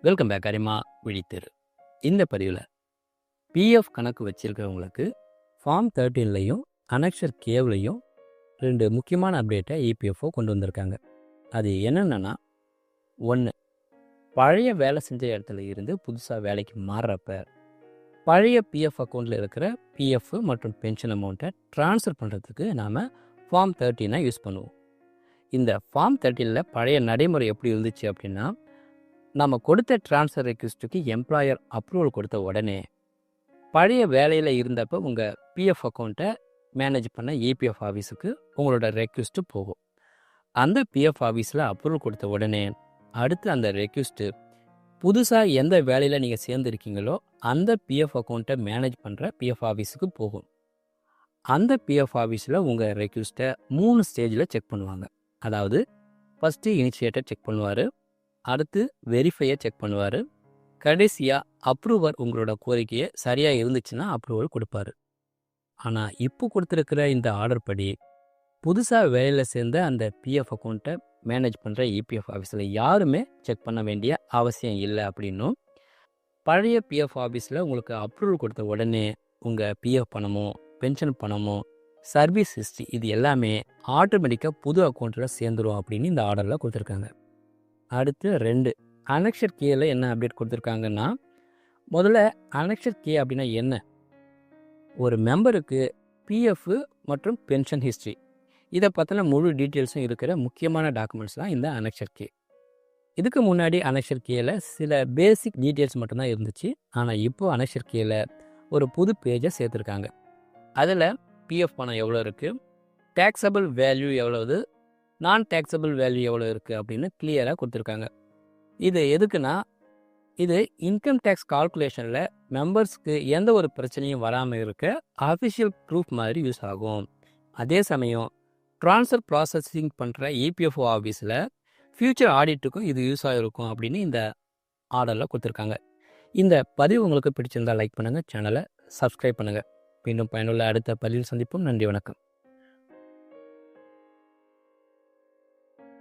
Welcome back அரிமா விழித்திரு. இந்த பதிவில் PF கணக்கு வச்சுருக்கிறவங்களுக்கு ஃபார்ம் 13லையும் அனெக்சர் கேவ்லையும் 2 முக்கியமான அப்டேட்டை இபிஎஃப்ஓ கொண்டு வந்திருக்காங்க. அது என்னென்னா, 1, பழைய வேலை செஞ்ச இடத்துல இருந்து புதுசாக வேலைக்கு மாறுறப்ப பழைய பிஎஃப் அக்கௌண்ட்டில் இருக்கிற பிஎஃப் மற்றும் பென்ஷன் அமௌண்ட்டை ட்ரான்ஸ்ஃபர் பண்ணுறதுக்கு நாம் ஃபார்ம் 13 யூஸ் பண்ணுவோம். இந்த ஃபார்ம் 13ல் பழைய நடைமுறை எப்படி இருந்துச்சு அப்படின்னா, நம்ம கொடுத்த ட்ரான்ஸ்ஃபர் ரெக்வெஸ்ட்டுக்கு எம்ப்ளாயர் அப்ரூவல் கொடுத்த உடனே பழைய வேலையில் இருந்தப்போ உங்கள் பிஎஃப் அக்கௌண்ட்டை மேனேஜ் பண்ண இபிஎஃப் ஆஃபீஸுக்கு உங்களோட ரெக்வெஸ்ட்டு போகும். அந்த பிஎஃப் ஆஃபீஸில் அப்ரூவல் கொடுத்த உடனே அடுத்து அந்த ரெக்வெஸ்ட்டு புதுசாக எந்த வேலையில் நீங்கள் சேர்ந்துருக்கீங்களோ அந்த பிஎஃப் அக்கௌண்ட்டை மேனேஜ் பண்ணுற பிஎஃப் ஆஃபீஸுக்கு போகும். அந்த பிஎஃப் ஆஃபீஸில் உங்கள் ரெக்வெஸ்ட்டை 3 ஸ்டேஜில் செக் பண்ணுவாங்க. அதாவது ஃபஸ்ட்டு இனிஷியேட்டர் செக் பண்ணுவார், அடுத்து வெரிஃபையை செக் பண்ணுவார், கடைசியாக அப்ரூவர் உங்களோட கோரிக்கையை சரியாக இருந்துச்சுன்னா அப்ரூவல் கொடுப்பார். ஆனால் இப்போ கொடுத்துருக்கிற இந்த ஆர்டர் படி புதுசாக வேலையில் சேர்ந்த அந்த பிஎஃப் அக்கௌண்ட்டை மேனேஜ் பண்ணுற இபிஎஃப் ஆஃபீஸில் யாருமே செக் பண்ண வேண்டிய அவசியம் இல்லை. அப்படின்னும் பழைய பிஎஃப் ஆஃபீஸில் உங்களுக்கு அப்ரூவல் கொடுத்த உடனே உங்கள் பிஎஃப் பணமோ பென்ஷன் பணமோ சர்வீஸ் ஹிஸ்ட்ரி இது எல்லாமே ஆட்டோமேட்டிக்காக புது அக்கௌண்ட்டில் சேர்ந்துடும் அப்படின்னு இந்த ஆர்டரில் கொடுத்துருக்காங்க. அடுத்து 2, அனெக்சர் கேல என்ன அப்டேட் கொடுத்துருக்காங்கன்னா, முதல்ல அனெக்சர் கே அப்படின்னா என்ன? ஒரு மெம்பருக்கு பிஎஃப் மற்றும் பென்ஷன் ஹிஸ்ட்ரி இதை பற்றின முழு டீட்டெயில்ஸும் இருக்கிற முக்கியமான டாக்குமெண்ட்ஸ் தான் இந்த அனெக்சர் கே. இதுக்கு முன்னாடி அனெக்சர் கேல சில பேசிக் டீட்டெயில்ஸ் மட்டும்தான் இருந்துச்சு. ஆனால் இப்போது அனெக்சர் கேல ஒரு புது பேஜை சேர்த்துருக்காங்க. அதில் பிஎஃப் பணம் எவ்வளோ இருக்குது, டேக்ஸபிள் வேல்யூ எவ்வளவு, நான் டேக்ஸபிள் வேல்யூ எவ்வளோ இருக்குது அப்படின்னு கிளியராக கொடுத்துருக்காங்க. இது எதுக்குன்னா, இது இன்கம் டேக்ஸ் கால்குலேஷனில் மெம்பர்ஸ்க்கு எந்த ஒரு பிரச்சனையும் வராமல் இருக்க அஃபிஷியல் ப்ரூஃப் மாதிரி யூஸ் ஆகும். அதே சமயம் ட்ரான்ஸ்ஃபர் ப்ராசஸிங் பண்ணுற இபிஎஃப்ஓ ஆஃபீஸில் ஃப்யூச்சர் ஆடிட்டுக்கும் இது யூஸ் ஆகிருக்கும் அப்படின்னு இந்த ஆர்டரில் கொடுத்துருக்காங்க. இந்த பதிவு உங்களுக்கு பிடிச்சிருந்தால் லைக் பண்ணுங்கள், சேனலை சப்ஸ்கிரைப் பண்ணுங்கள். மீண்டும் பயனுள்ள அடுத்த பதிவில் சந்திப்போம். நன்றி, வணக்கம்.